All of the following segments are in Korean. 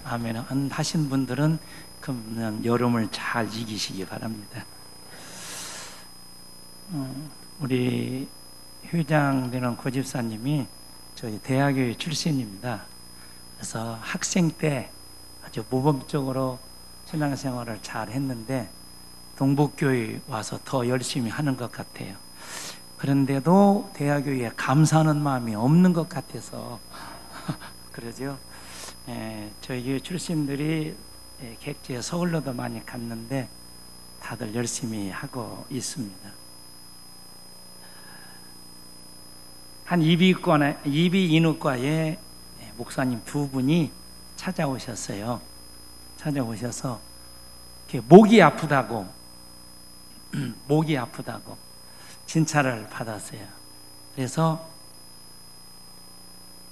아멘 하신 분들은 그러면 여름을 잘 이기시기 바랍니다. 우리 회장되는 고집사님이 저희 대학교의 출신입니다. 그래서 학생 때 아주 모범적으로 신앙생활을 잘 했는데 동북교회 와서 더 열심히 하는 것 같아요. 그런데도 대학교에 감사하는 마음이 없는 것 같아서 그러죠. 저희 교회 출신들이 객지에 서울로도 많이 갔는데 다들 열심히 하고 있습니다. 한 이비인후과에 목사님 두 분이 찾아오셨어요. 찾아오셔서 목이 아프다고 진찰을 받았어요. 그래서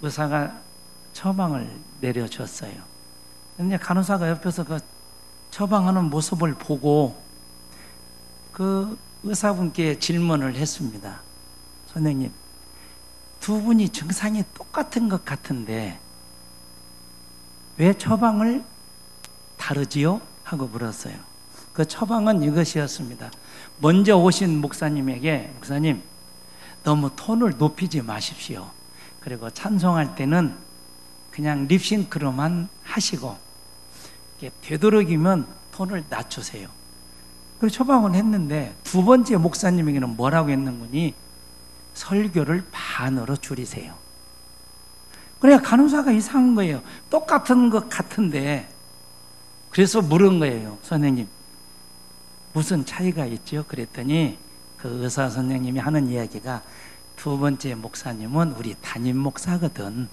의사가 처방을 내려줬어요. 근데 간호사가 옆에서 그 처방하는 모습을 보고 그 의사분께 질문을 했습니다. 선생님, 두 분이 증상이 똑같은 것 같은데 왜 처방을 다르지요? 하고 물었어요. 그 처방은 이것이었습니다. 먼저 오신 목사님에게, 목사님, 너무 톤을 높이지 마십시오. 그리고 찬송할 때는 그냥 립싱크로만 하시고 되도록이면 톤을 낮추세요. 그리고 처방을 했는데 두 번째 목사님에게는 뭐라고 했는거니 설교를 반으로 줄이세요. 그러니까 간호사가 이상한 거예요. 똑같은 것 같은데. 그래서 물은 거예요. 선생님, 무슨 차이가 있죠? 그랬더니 그 의사 선생님이 하는 이야기가 두 번째 목사님은 우리 담임 목사거든.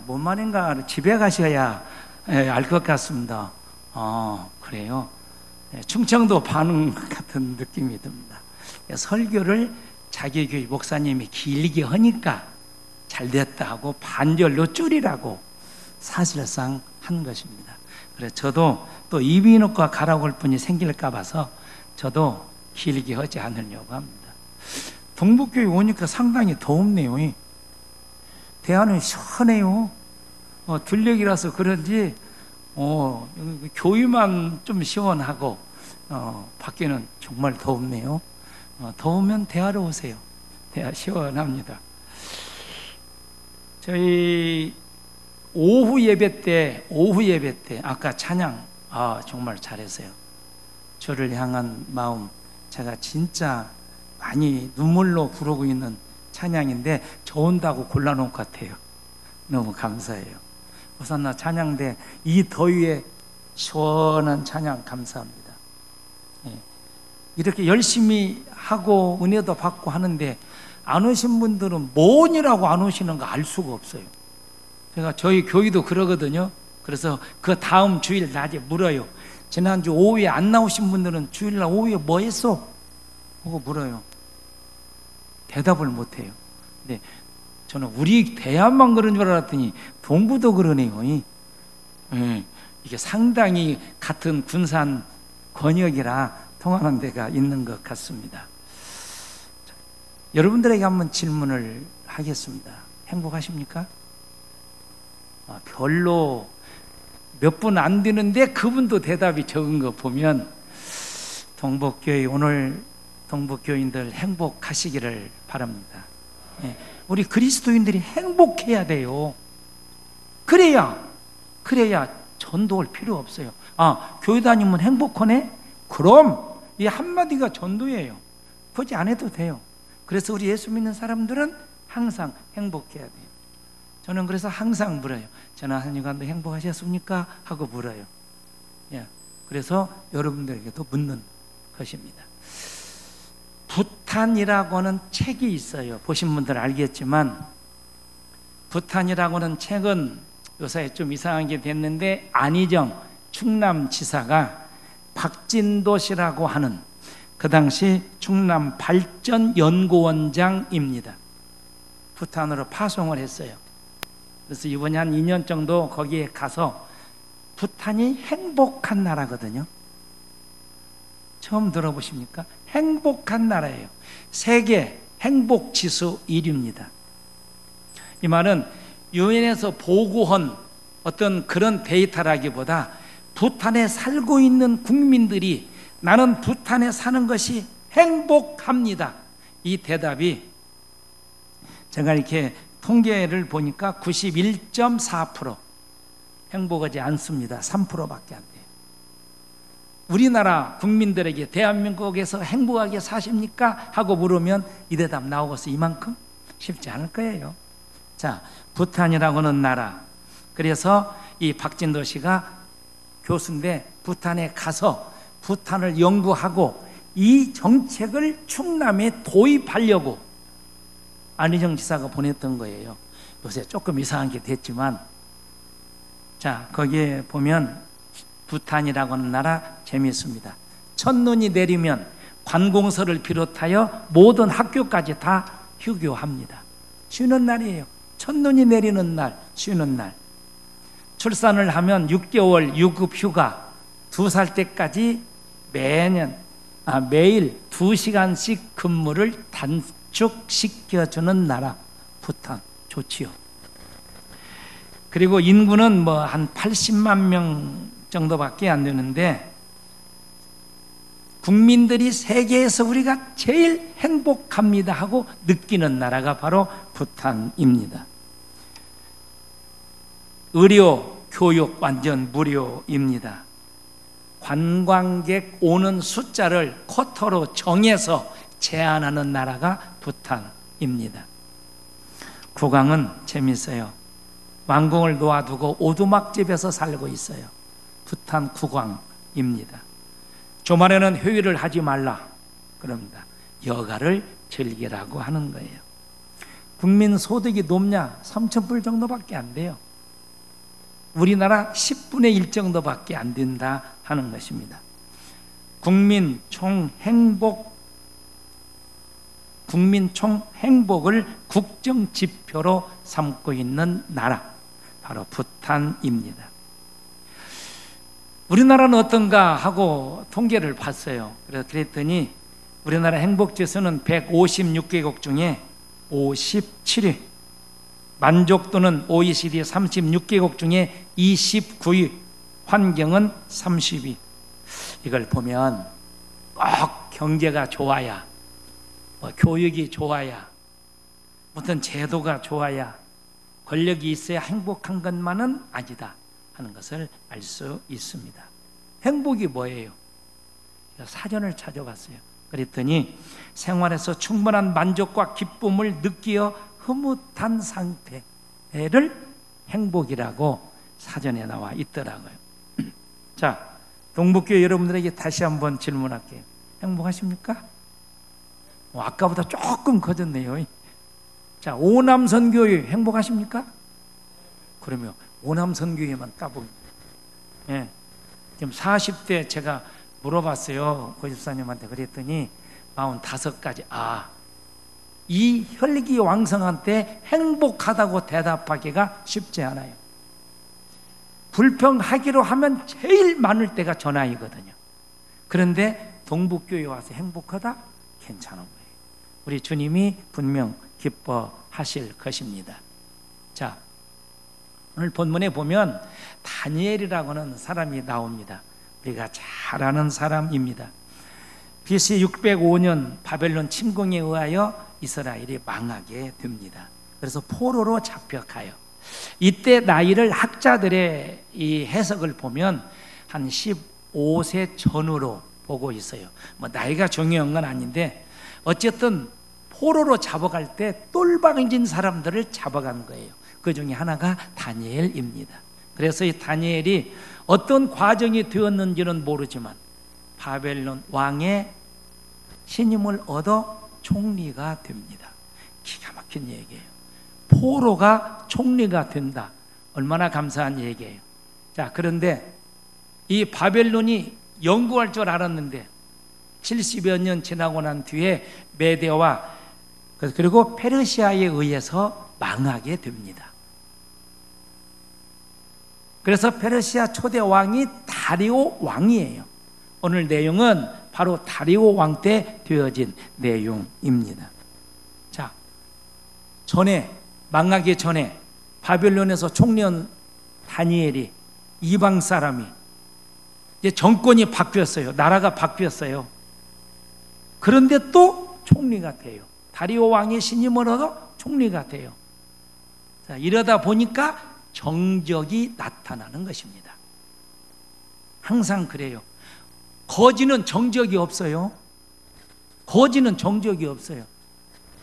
뭔 말인가 집에 가셔야 알 것 같습니다. 그래요? 충청도 반응 같은 느낌이 듭니다. 설교를 자기 교회 목사님이 길게 하니까 잘 됐다 하고 반절로 줄이라고 사실상 한 것입니다. 그래서 저도 또 이비인후과 가라고 할 분이 생길까 봐서 저도 길게 하지 않으려고 합니다. 동북교회 오니까 상당히 덥네요. 대안은 시원해요. 들녘이라서 그런지 교회만 좀 시원하고 밖에는 정말 덥네요. 더우면 대하러 오세요. 대하 시원합니다. 저희 오후 예배 때 아까 찬양 정말 잘했어요. 저를 향한 마음, 제가 진짜 많이 눈물로 부르고 있는 찬양인데 저 온다고 골라놓은 것 같아요. 너무 감사해요. 호산나 찬양대 이 더위에 시원한 찬양 감사합니다. 이렇게 열심히 하고 은혜도 받고 하는데 안 오신 분들은 뭔이라고 안 오시는 거 알 수가 없어요. 제가 저희 교회도 그러거든요. 그래서 그 다음 주일 낮에 물어요. 지난주 오후에 안 나오신 분들은 주일날 오후에 뭐 했어? 하고 물어요. 대답을 못해요. 근데 저는 우리 대안만 그런 줄 알았더니 동구도 그러네요. 이게 상당히 같은 군산 권역이라 통하는 데가 있는 것 같습니다. 여러분들에게 한번 질문을 하겠습니다. 행복하십니까? 별로 몇 분 안 되는데 그분도 대답이 적은 거 보면 동북교회 오늘 동북교인들 행복하시기를 바랍니다. 우리 그리스도인들이 행복해야 돼요. 그래야 전도할 필요 없어요. 교회 다니면 행복하네? 그럼 이 한마디가 전도예요. 그러지 않아도 돼요. 그래서 우리 예수 믿는 사람들은 항상 행복해야 돼요. 저는 그래서 항상 물어요. 저는 한 주간도 행복하셨습니까? 하고 물어요. 그래서 여러분들에게도 묻는 것입니다. 부탄이라고 하는 책이 있어요. 보신 분들 알겠지만 부탄이라고 하는 책은 요새 좀 이상한 게 됐는데 안희정 충남지사가 박진도 씨라고 하는 그 당시 충남 발전연구원장입니다. 부탄으로 파송을 했어요. 그래서 이번에 한 2년 정도 거기에 가서 부탄이 행복한 나라거든요. 처음 들어보십니까? 행복한 나라예요. 세계 행복지수 1위입니다. 이 말은 유엔에서 보고한 어떤 그런 데이터라기보다 부탄에 살고 있는 국민들이 나는 부탄에 사는 것이 행복합니다. 이 대답이 제가 이렇게 통계를 보니까 91.4% 행복하지 않습니다. 3%밖에 안 돼요. 우리나라 국민들에게 대한민국에서 행복하게 사십니까? 하고 물으면 이 대답 나오고서 이만큼 쉽지 않을 거예요. 자, 부탄이라고는 나라. 그래서 이 박진도 씨가 교수인데 부탄에 가서 부탄을 연구하고 이 정책을 충남에 도입하려고 안희정 지사가 보냈던 거예요. 요새 조금 이상한 게 됐지만, 자, 거기에 보면 부탄이라고 하는 나라 재미있습니다. 첫눈이 내리면 관공서를 비롯하여 모든 학교까지 다 휴교합니다. 쉬는 날이에요. 첫눈이 내리는 날, 쉬는 날. 출산을 하면 6개월 유급 휴가, 2살 때까지 매일 2시간씩 근무를 단축시켜주는 나라 부탄. 좋지요. 그리고 인구는 뭐 한 80만 명 정도밖에 안 되는데 국민들이 세계에서 우리가 제일 행복합니다 하고 느끼는 나라가 바로 부탄입니다. 의료, 교육 완전 무료입니다. 관광객 오는 숫자를 쿼터로 정해서 제한하는 나라가 부탄입니다. 국왕은 재밌어요. 왕궁을 놓아두고 오두막집에서 살고 있어요. 부탄 국왕입니다. 주말에는 회의를 하지 말라 그럽니다. 여가를 즐기라고 하는 거예요. 국민 소득이 높냐? 3,000불 정도밖에 안 돼요. 우리나라 10분의 1 정도밖에 안 된다 하는 것입니다. 국민 총 행복을 국정 지표로 삼고 있는 나라 바로 부탄입니다. 우리나라는 어떤가 하고 통계를 봤어요. 그랬더니 우리나라 행복지수는 156개국 중에 57위, 만족도는 OECD 36개국 중에 29위, 환경은 30위. 이걸 보면 꼭 경제가 좋아야, 교육이 좋아야, 무슨 제도가 좋아야, 권력이 있어야 행복한 것만은 아니다 하는 것을 알 수 있습니다. 행복이 뭐예요? 사전을 찾아봤어요. 그랬더니 생활에서 충분한 만족과 기쁨을 느끼어 흐뭇한 상태를 행복이라고 사전에 나와 있더라고요. 자, 동북교회 여러분들에게 다시 한번 질문할게요. 행복하십니까? 아까보다 조금 커졌네요. 자, 오남선교회 행복하십니까? 그러면 오남선교회만 따봅니다. 예. 지금 40대 제가 물어봤어요. 고집사님한테. 그랬더니 45가지. 이 혈기왕성한 때 행복하다고 대답하기가 쉽지 않아요. 불평하기로 하면 제일 많을 때가 저 나이거든요. 그런데 동북교회 와서 행복하다? 괜찮은 거예요. 우리 주님이 분명 기뻐하실 것입니다. 자, 오늘 본문에 보면 다니엘이라고 하는 사람이 나옵니다. 우리가 잘 아는 사람입니다. BC 605년 바벨론 침공에 의하여 이스라엘이 망하게 됩니다. 그래서 포로로 잡혀가요. 이때 나이를 학자들의 이 해석을 보면 한 15세 전후로 보고 있어요. 뭐 나이가 중요한 건 아닌데 어쨌든 포로로 잡아갈 때 똘방진 사람들을 잡아간 거예요. 그 중에 하나가 다니엘입니다. 그래서 이 다니엘이 어떤 과정이 되었는지는 모르지만 바벨론 왕의 신임을 얻어 총리가 됩니다. 기가 막힌 얘기예요. 포로가 총리가 된다. 얼마나 감사한 얘기예요. 자, 그런데 이 바벨론이 영구할 줄 알았는데 70여 년 지나고 난 뒤에 메대와 그리고 페르시아에 의해서 망하게 됩니다. 그래서 페르시아 초대 왕이 다리오 왕이에요. 오늘 내용은 바로 다리오 왕 때 되어진 내용입니다. 자, 망하기 전에 바벨론에서 총리한 다니엘이, 이방 사람이, 이제 정권이 바뀌었어요. 나라가 바뀌었어요. 그런데 또 총리가 돼요. 다리오 왕의 신임을 얻어 총리가 돼요. 자, 이러다 보니까 정적이 나타나는 것입니다. 항상 그래요. 거지는 정적이 없어요. 거지는 정적이 없어요.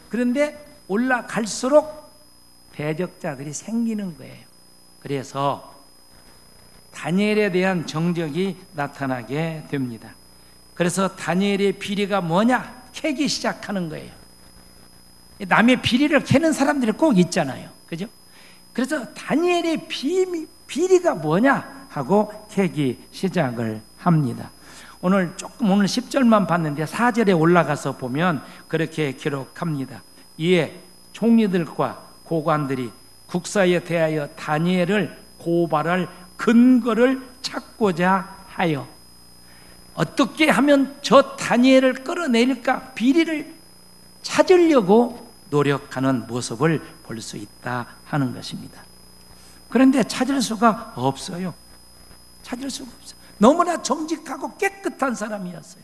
그런데 올라갈수록 대적자들이 생기는 거예요. 그래서 다니엘에 대한 정적이 나타나게 됩니다. 그래서 다니엘의 비리가 뭐냐? 캐기 시작하는 거예요. 남의 비리를 캐는 사람들이 꼭 있잖아요. 그죠? 그래서 다니엘의 비리가 뭐냐? 하고 캐기 시작을 합니다. 오늘 10절만 봤는데 4절에 올라가서 보면 그렇게 기록합니다. 이에 총리들과 고관들이 국사에 대하여 다니엘을 고발할 근거를 찾고자 하여 어떻게 하면 저 다니엘을 끌어내릴까 비리를 찾으려고 노력하는 모습을 볼 수 있다 하는 것입니다. 그런데 찾을 수가 없어요. 찾을 수가 없어요. 너무나 정직하고 깨끗한 사람이었어요.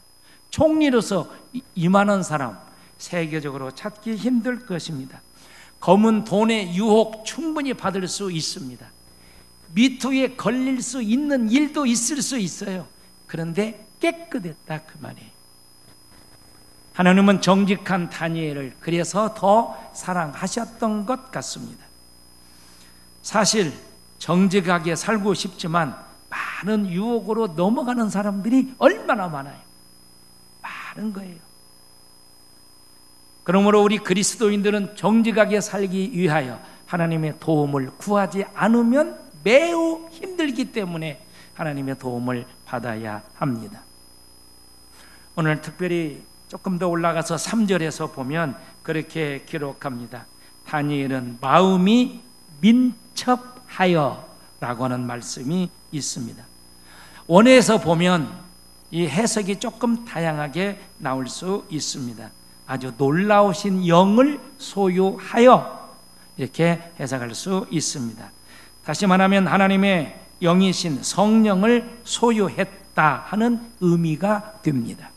총리로서 임하는 사람 세계적으로 찾기 힘들 것입니다. 검은 돈의 유혹 충분히 받을 수 있습니다. 미투에 걸릴 수 있는 일도 있을 수 있어요. 그런데 깨끗했다 그 말이에요. 하나님은 정직한 다니엘을 그래서 더 사랑하셨던 것 같습니다. 사실 정직하게 살고 싶지만 많은 유혹으로 넘어가는 사람들이 얼마나 많아요. 많은 거예요. 그러므로 우리 그리스도인들은 정직하게 살기 위하여 하나님의 도움을 구하지 않으면 매우 힘들기 때문에 하나님의 도움을 받아야 합니다. 오늘 특별히 조금 더 올라가서 3절에서 보면 그렇게 기록합니다. 다니엘은 마음이 민첩하여 라고 하는 말씀이 있습니다. 원어에서 보면 이 해석이 조금 다양하게 나올 수 있습니다. 아주 놀라우신 영을 소유하여 이렇게 해석할 수 있습니다. 다시 말하면 하나님의 영이신 성령을 소유했다 하는 의미가 됩니다.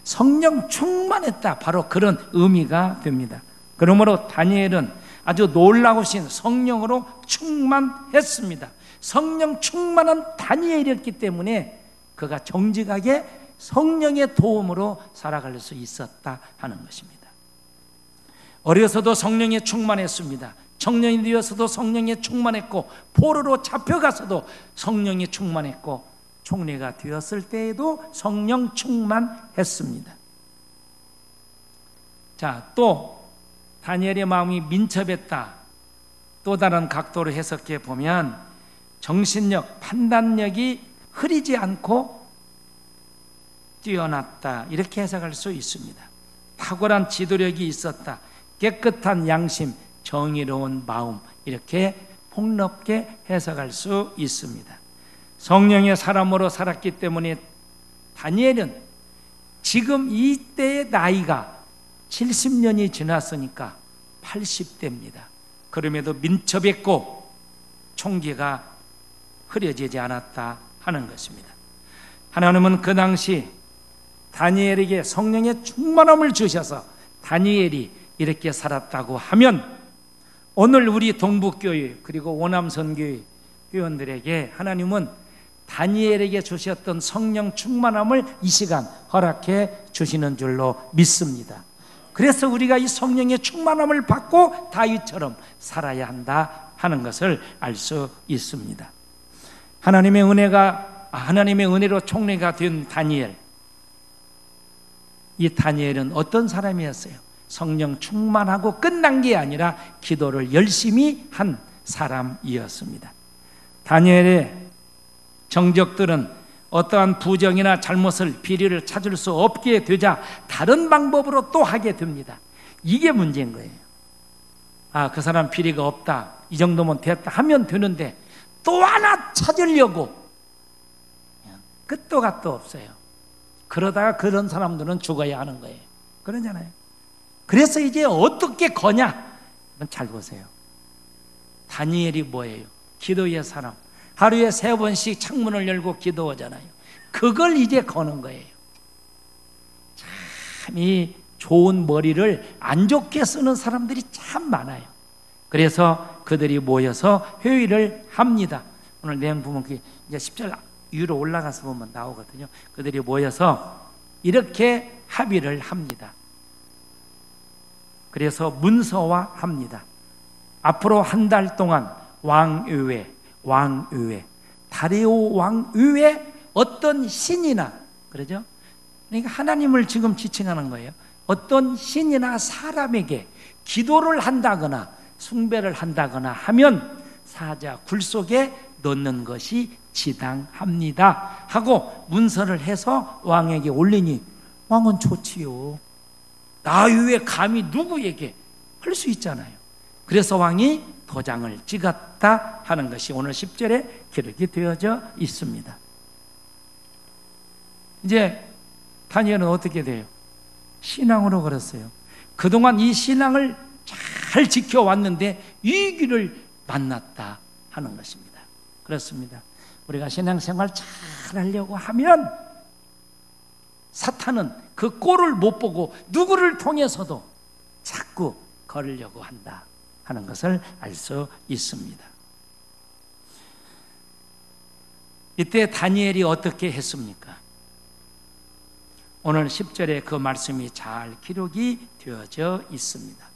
성령 충만했다, 바로 그런 의미가 됩니다. 그러므로 다니엘은 아주 놀라우신 성령으로 충만했습니다. 성령 충만한 다니엘이었기 때문에 그가 정직하게 성령의 도움으로 살아갈 수 있었다 하는 것입니다. 어려서도 성령에 충만했습니다. 청년이 되어서도 성령에 충만했고, 포로로 잡혀가서도 성령에 충만했고, 총리가 되었을 때에도 성령 충만했습니다. 자, 또 다니엘의 마음이 민첩했다, 또 다른 각도로 해석해 보면 정신력, 판단력이 흐리지 않고 뛰어났다, 이렇게 해석할 수 있습니다. 탁월한 지도력이 있었다, 깨끗한 양심, 정의로운 마음, 이렇게 폭넓게 해석할 수 있습니다. 성령의 사람으로 살았기 때문에 다니엘은 지금 이때의 나이가 70년이 지났으니까 80대입니다. 그럼에도 민첩했고 총기가 흐려지지 않았다 하는 것입니다. 하나님은 그 당시 다니엘에게 성령의 충만함을 주셔서 다니엘이 이렇게 살았다고 하면 오늘 우리 동북교회 그리고 원암선교회 회원들에게 하나님은 다니엘에게 주셨던 성령 충만함을 이 시간 허락해 주시는 줄로 믿습니다. 그래서 우리가 이 성령의 충만함을 받고 다윗처럼 살아야 한다 하는 것을 알 수 있습니다. 하나님의 은혜로 총리가 된 다니엘, 이 다니엘은 어떤 사람이었어요? 성령 충만하고 끝난 게 아니라 기도를 열심히 한 사람이었습니다. 다니엘의 정적들은 어떠한 부정이나 잘못을, 비리를 찾을 수 없게 되자 다른 방법으로 또 하게 됩니다. 이게 문제인 거예요. 아, 그 사람 비리가 없다, 이 정도면 됐다 하면 되는데 또 하나 찾으려고 끝도 갓도 없어요. 그러다가 그런 사람들은 죽어야 하는 거예요. 그러잖아요. 그래서 이제 어떻게 거냐? 잘 보세요. 다니엘이 뭐예요? 기도의 사람, 하루에 3번씩 창문을 열고 기도하잖아요. 그걸 이제 거는 거예요. 참 이 좋은 머리를 안 좋게 쓰는 사람들이 참 많아요. 그래서 그들이 모여서 회의를 합니다. 오늘 내용 보면 이제 10절 위로 올라가서 보면 나오거든요. 그들이 모여서 이렇게 합의를 합니다. 그래서 문서화합니다. 앞으로 한 달 동안 왕위에 다리오 왕위에 어떤 신이나, 그러죠? 그러니까 하나님을 지금 지칭하는 거예요. 어떤 신이나 사람에게 기도를 한다거나 숭배를 한다거나 하면 사자 굴 속에 넣는 것이 지당합니다 하고 문서를 해서 왕에게 올리니 왕은 좋지요. 나 위에 감히 누구에게 할 수 있잖아요. 그래서 왕이 도장을 찍었다 하는 것이 오늘 10절에 기록이 되어져 있습니다. 이제 다니엘은 어떻게 돼요? 신앙으로 걸었어요. 그동안 이 신앙을 잘 지켜왔는데 위기를 만났다 하는 것입니다. 그렇습니다. 우리가 신앙생활 잘 하려고 하면 사탄은 그 꼴을 못 보고 누구를 통해서도 자꾸 걸으려고 한다 하는 것을 알 수 있습니다. 이때 다니엘이 어떻게 했습니까? 오늘 10절에 그 말씀이 잘 기록이 되어져 있습니다.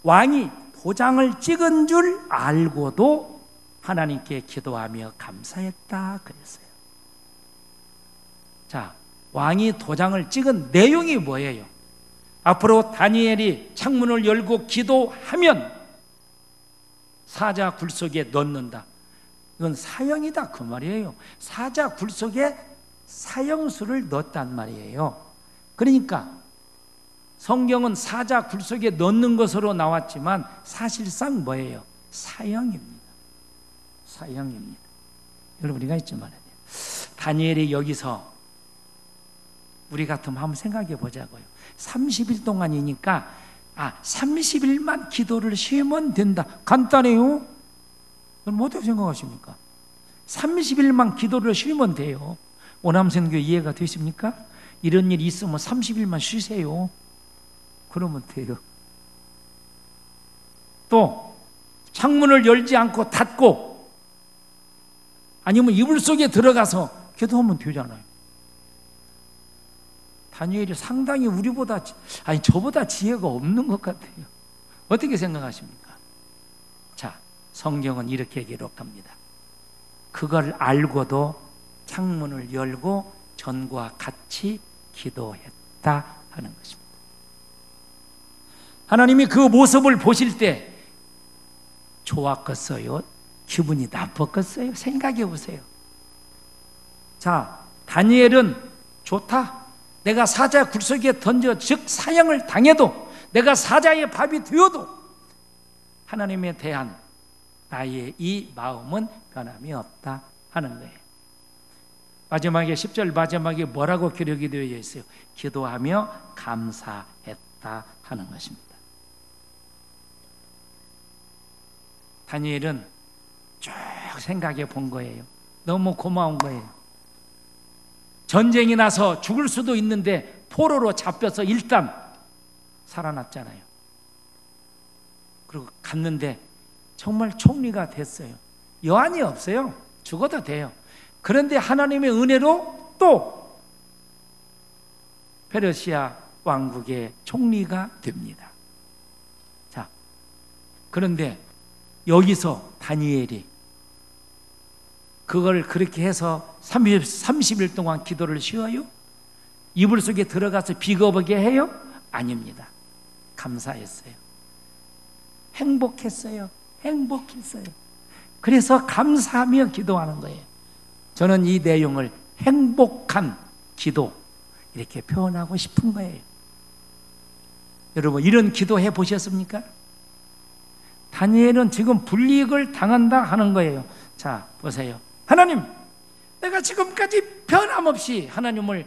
왕이 도장을 찍은 줄 알고도 하나님께 기도하며 감사했다 그랬어요. 자, 왕이 도장을 찍은 내용이 뭐예요? 앞으로 다니엘이 창문을 열고 기도하면 사자 굴 속에 넣는다. 이건 사형이다 그 말이에요. 사자 굴 속에 사형수를 넣었단 말이에요. 그러니까 성경은 사자 굴 속에 넣는 것으로 나왔지만 사실상 뭐예요? 사형입니다. 사형입니다. 여러분 우리가 잊지 말아야 돼요. 다니엘이 여기서 우리 같으면 한번 생각해 보자고요. 30일 동안이니까 30일만 기도를 쉬면 된다. 간단해요. 그럼 어떻게 생각하십니까? 30일만 기도를 쉬면 돼요. 오남선교 이해가 되십니까? 이런 일이 있으면 30일만 쉬세요. 그러면 돼요. 또 창문을 열지 않고 닫고 아니면 이불 속에 들어가서 기도하면 되잖아요. 다니엘이 상당히 우리보다 저보다 지혜가 없는 것 같아요. 어떻게 생각하십니까? 자, 성경은 이렇게 기록합니다. 그걸 알고도 창문을 열고 전과 같이 기도했다 하는 것입니다. 하나님이 그 모습을 보실 때 좋았겠어요? 기분이 나빴겠어요? 생각해 보세요. 자, 다니엘은 좋다. 내가 사자 굴 속에 던져 즉 사형을 당해도 내가 사자의 밥이 되어도 하나님에 대한 나의 이 마음은 변함이 없다 하는 거예요. 마지막에 10절 마지막에 뭐라고 기록이 되어 있어요? 기도하며 감사했다 하는 것입니다. 다니엘은 쭉 생각해 본 거예요. 너무 고마운 거예요. 전쟁이 나서 죽을 수도 있는데 포로로 잡혀서 일단 살아났잖아요. 그리고 갔는데 정말 총리가 됐어요. 여한이 없어요. 죽어도 돼요. 그런데 하나님의 은혜로 또 페르시아 왕국의 총리가 됩니다. 자, 그런데 여기서 다니엘이 그걸 그렇게 해서 30일 동안 기도를 쉬어요? 이불 속에 들어가서 비겁하게 해요? 아닙니다. 감사했어요. 행복했어요. 행복했어요. 그래서 감사하며 기도하는 거예요. 저는 이 내용을 행복한 기도 이렇게 표현하고 싶은 거예요. 여러분 이런 기도 해보셨습니까? 다니엘은 지금 불이익을 당한다 하는 거예요. 자, 보세요. 하나님, 내가 지금까지 변함없이 하나님을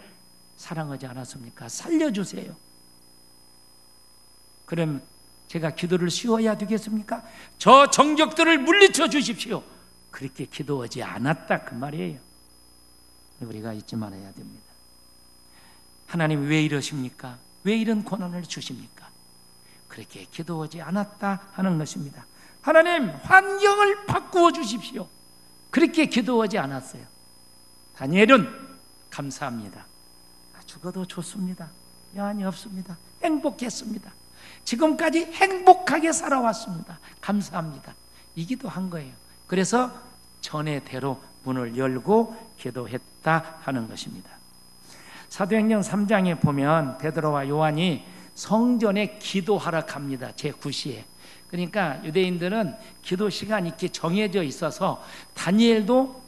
사랑하지 않았습니까? 살려주세요. 그럼 제가 기도를 쉬어야 되겠습니까? 저 정적들을 물리쳐 주십시오. 그렇게 기도하지 않았다 그 말이에요. 우리가 잊지 말아야 됩니다. 하나님 왜 이러십니까? 왜 이런 고난을 주십니까? 그렇게 기도하지 않았다 하는 것입니다. 하나님 환경을 바꾸어 주십시오. 그렇게 기도하지 않았어요. 다니엘은 감사합니다. 죽어도 좋습니다. 여한이 없습니다. 행복했습니다. 지금까지 행복하게 살아왔습니다. 감사합니다. 이 기도한 거예요. 그래서 전에대로 문을 열고 기도했다 하는 것입니다. 사도행전 3장에 보면 베드로와 요한이 성전에 기도하러 갑니다. 제9시에. 그러니까 유대인들은 기도 시간이 이렇게 정해져 있어서 다니엘도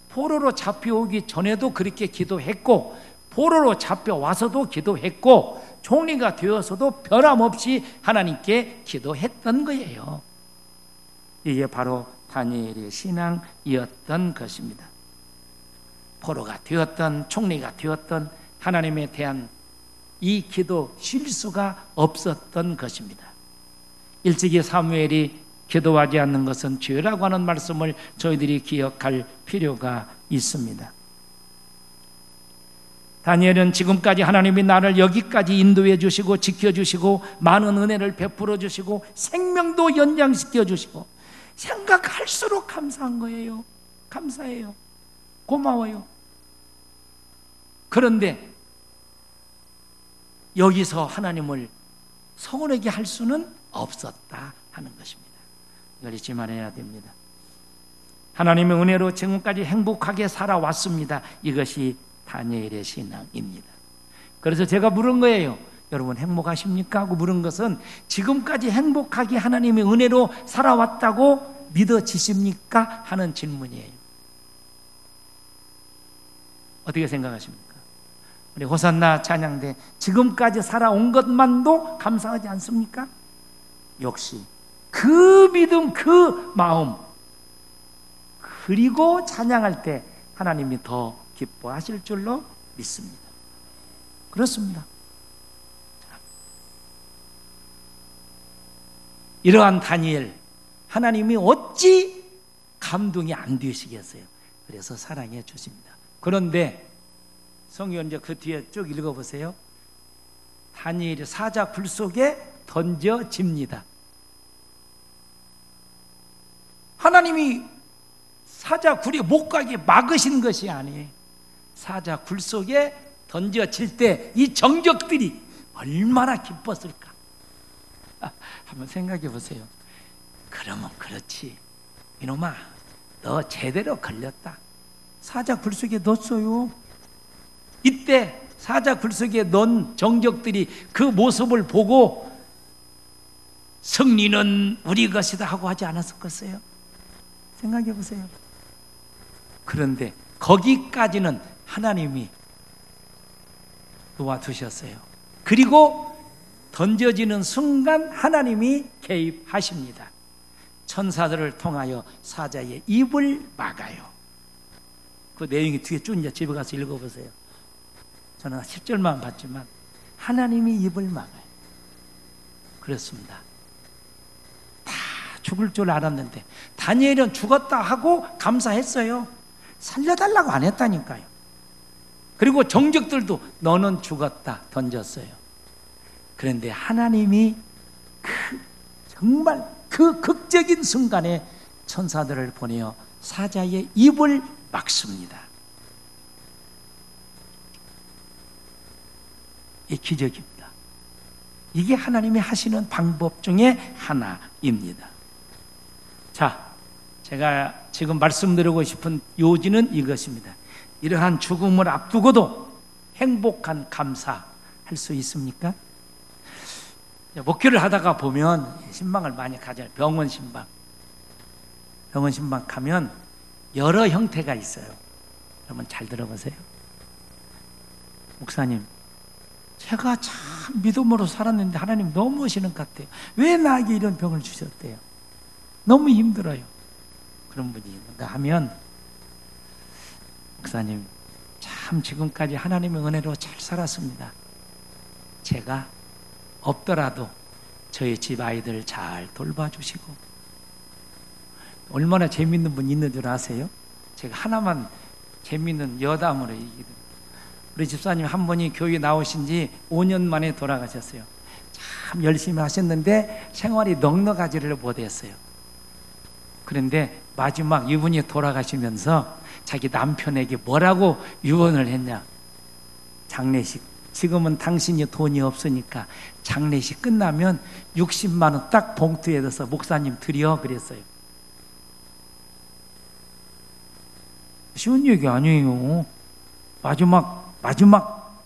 포로로 잡혀오기 전에도 그렇게 기도했고 포로로 잡혀와서도 기도했고 총리가 되어서도 변함없이 하나님께 기도했던 거예요. 이게 바로 다니엘의 신앙이었던 것입니다. 포로가 되었던 총리가 되었던 하나님에 대한 이 기도 실수가 없었던 것입니다. 일찍이 사무엘이 기도하지 않는 것은 죄라고 하는 말씀을 저희들이 기억할 필요가 있습니다. 다니엘은 지금까지 하나님이 나를 여기까지 인도해 주시고 지켜주시고 많은 은혜를 베풀어 주시고 생명도 연장시켜 주시고 생각할수록 감사한 거예요. 감사해요. 고마워요. 그런데 여기서 하나님을 서운하게 할 수는 없었다 하는 것입니다. 이걸 잊지 말아야 됩니다. 하나님의 은혜로 지금까지 행복하게 살아왔습니다. 이것이 다니엘의 신앙입니다. 그래서 제가 물은 거예요. 여러분 행복하십니까? 하고 물은 것은 지금까지 행복하게 하나님의 은혜로 살아왔다고 믿어지십니까? 하는 질문이에요. 어떻게 생각하십니까? 우리 호산나 찬양대 지금까지 살아온 것만도 감사하지 않습니까? 역시 그 믿음, 그 마음 그리고 찬양할 때 하나님이 더 기뻐하실 줄로 믿습니다. 그렇습니다. 이러한 다니엘 하나님이 어찌 감동이 안 되시겠어요? 그래서 사랑해 주십니다. 그런데 성경 이제 그 뒤에 쭉 읽어보세요. 다니엘이 사자 굴 속에 던져집니다. 하나님이 사자 굴이 못 가게 막으신 것이 아니에요. 사자 굴 속에 던져질 때 이 정적들이 얼마나 기뻤을까? 한번 생각해 보세요. 그러면 그렇지. 이놈아, 너 제대로 걸렸다. 사자 굴 속에 넣었어요. 이때 사자 굴 속에 넣은 정적들이 그 모습을 보고 승리는 우리 것이다 하고 하지 않았을까요? 생각해 보세요. 그런데 거기까지는 하나님이 도와주셨어요. 그리고 던져지는 순간 하나님이 개입하십니다. 천사들을 통하여 사자의 입을 막아요. 그 내용이 뒤에 쭉 이제 집에 가서 읽어보세요. 저는 10절만 봤지만 하나님이 입을 막아요. 그렇습니다. 다 죽을 줄 알았는데 다니엘은 죽었다 하고 감사했어요. 살려달라고 안 했다니까요. 그리고 정적들도 너는 죽었다 던졌어요. 그런데 하나님이 정말 그 극적인 순간에 천사들을 보내어 사자의 입을 막습니다. 이 기적입니다. 이게 하나님이 하시는 방법 중에 하나입니다. 자, 제가 지금 말씀드리고 싶은 요지는 이것입니다. 이러한 죽음을 앞두고도 행복한 감사 할 수 있습니까? 목회를 하다가 보면 신방을 많이 가잖아요. 병원 신방. 병원 신방 가면 여러 형태가 있어요. 여러분 잘 들어보세요. 목사님, 제가 참 믿음으로 살았는데 하나님 너무 오시는 것 같아요. 왜 나에게 이런 병을 주셨대요? 너무 힘들어요. 그런 분이 있는가 하면, 목사님 참 지금까지 하나님의 은혜로 잘 살았습니다. 제가 없더라도 저희 집 아이들 잘 돌봐주시고 얼마나 재밌는 분 있는 줄 아세요? 제가 하나만 재밌는 여담으로 얘기드릴게요. 우리 집사님 한 분이 교회 나오신 지 5년 만에 돌아가셨어요. 참 열심히 하셨는데 생활이 넉넉하지를 못했어요. 그런데 마지막 이분이 돌아가시면서 자기 남편에게 뭐라고 유언을 했냐? 장례식, 지금은 당신이 돈이 없으니까 장례식 끝나면 60만 원 딱 봉투에 넣어서 목사님 드려 그랬어요. 쉬운 얘기 아니에요. 마지막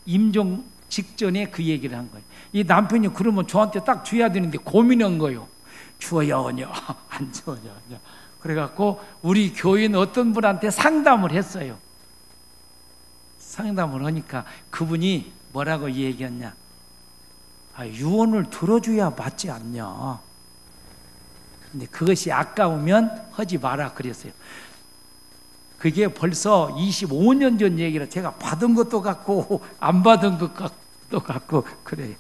임종 직전에 그 얘기를 한 거예요. 이 남편이 그러면 저한테 딱 줘야 되는데 고민한 거예요. 주어야 하냐 안 주어야 하냐. 그래갖고 우리 교인 어떤 분한테 상담을 했어요. 상담을 하니까 그분이 뭐라고 얘기했냐? 유언을 들어줘야 맞지 않냐. 근데 그것이 아까우면 하지 마라 그랬어요. 그게 벌써 25년 전 얘기라 제가 받은 것도 같고 안 받은 것도 같고 그래요.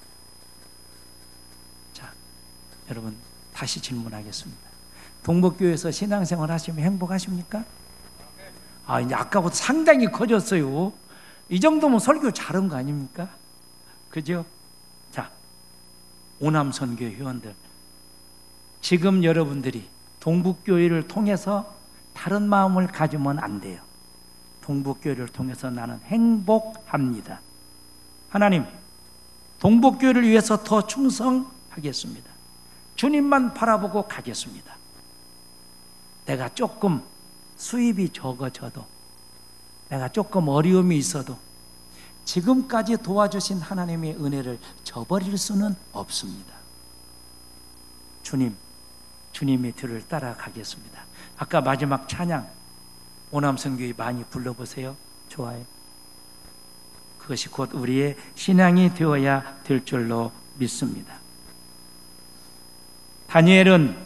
자, 여러분 다시 질문하겠습니다. 동복교회에서 신앙생활 하시면 행복하십니까? 이제 아까보다 상당히 커졌어요. 이 정도면 설교 잘한 거 아닙니까? 그죠? 자, 오남선교 회원들, 지금 여러분들이 동북교회를 통해서 다른 마음을 가지면 안 돼요. 동북교회를 통해서 나는 행복합니다. 하나님, 동북교회를 위해서 더 충성하겠습니다. 주님만 바라보고 가겠습니다. 내가 조금 수입이 적어져도, 내가 조금 어려움이 있어도 지금까지 도와주신 하나님의 은혜를 저버릴 수는 없습니다. 주님의 뒤를 따라가겠습니다. 아까 마지막 찬양 오남선교회 많이 불러보세요. 좋아요. 그것이 곧 우리의 신앙이 되어야 될 줄로 믿습니다. 다니엘은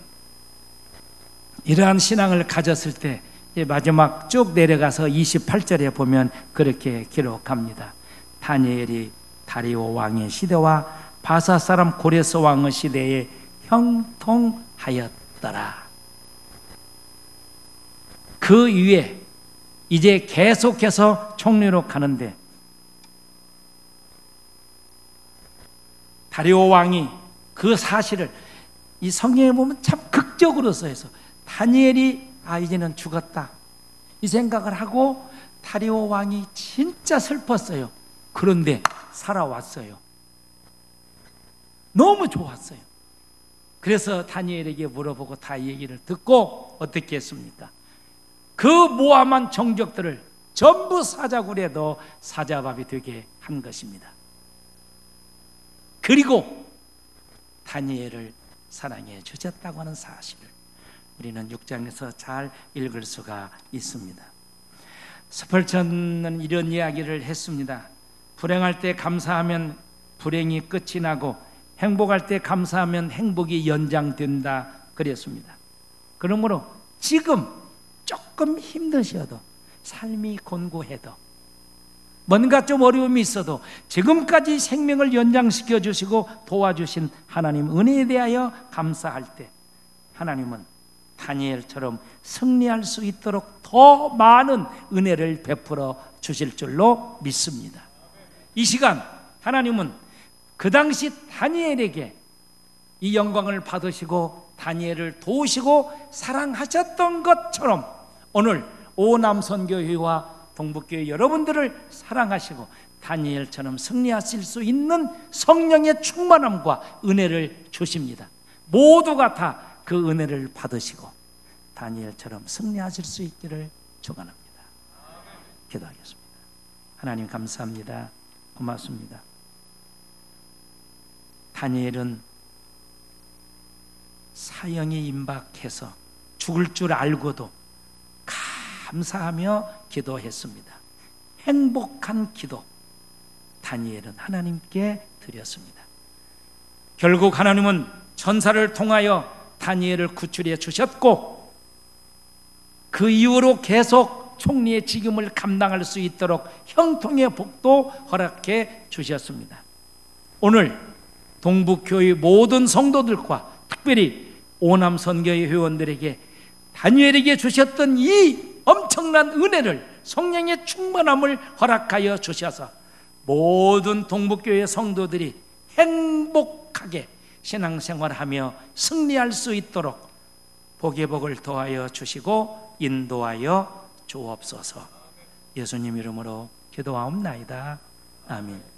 이러한 신앙을 가졌을 때 마지막 쭉 내려가서 28절에 보면 그렇게 기록합니다. 다니엘이 다리오 왕의 시대와 바사 사람 고레스 왕의 시대에 형통하였더라. 그 위에 이제 계속해서 총리로 가는데 다리오 왕이 그 사실을 이 성경에 보면 참 극적으로 써있어. 다니엘이 이제는 죽었다 이 생각을 하고 다리오 왕이 진짜 슬펐어요. 그런데 살아왔어요. 너무 좋았어요. 그래서 다니엘에게 물어보고 다 얘기를 듣고 어떻게 했습니까? 그 모함한 정적들을 전부 사자굴에 넣어 사자밥이 되게 한 것입니다. 그리고 다니엘을 사랑해 주셨다고 하는 사실을 우리는 6장에서 잘 읽을 수가 있습니다. 스펄전은 이런 이야기를 했습니다. 불행할 때 감사하면 불행이 끝이 나고 행복할 때 감사하면 행복이 연장된다 그랬습니다. 그러므로 지금 조금 힘드셔도 삶이 곤고해도 뭔가 좀 어려움이 있어도 지금까지 생명을 연장시켜 주시고 도와주신 하나님 은혜에 대하여 감사할 때 하나님은 다니엘처럼 승리할 수 있도록 더 많은 은혜를 베풀어 주실 줄로 믿습니다. 이 시간 하나님은 그 당시 다니엘에게 이 영광을 받으시고 다니엘을 도우시고 사랑하셨던 것처럼 오늘 오남선교회와 동북교회 여러분들을 사랑하시고 다니엘처럼 승리하실 수 있는 성령의 충만함과 은혜를 주십니다. 모두가 다 그 은혜를 받으시고 다니엘처럼 승리하실 수 있기를 축원합니다. 기도하겠습니다. 하나님 감사합니다. 고맙습니다. 다니엘은 사형이 임박해서 죽을 줄 알고도 감사하며 기도했습니다. 행복한 기도 다니엘은 하나님께 드렸습니다. 결국 하나님은 전사를 통하여 다니엘을 구출해 주셨고 그 이후로 계속 총리의 직임을 감당할 수 있도록 형통의 복도 허락해 주셨습니다. 오늘 동북교회 모든 성도들과 특별히 오남 선교회 회원들에게 다니엘에게 주셨던 이 엄청난 은혜를, 성령의 충만함을 허락하여 주셔서 모든 동북교회 성도들이 행복하게 신앙생활하며 승리할 수 있도록 복의 복을 더하여 주시고 인도하여 주옵소서. 예수님 이름으로 기도하옵나이다. 아멘.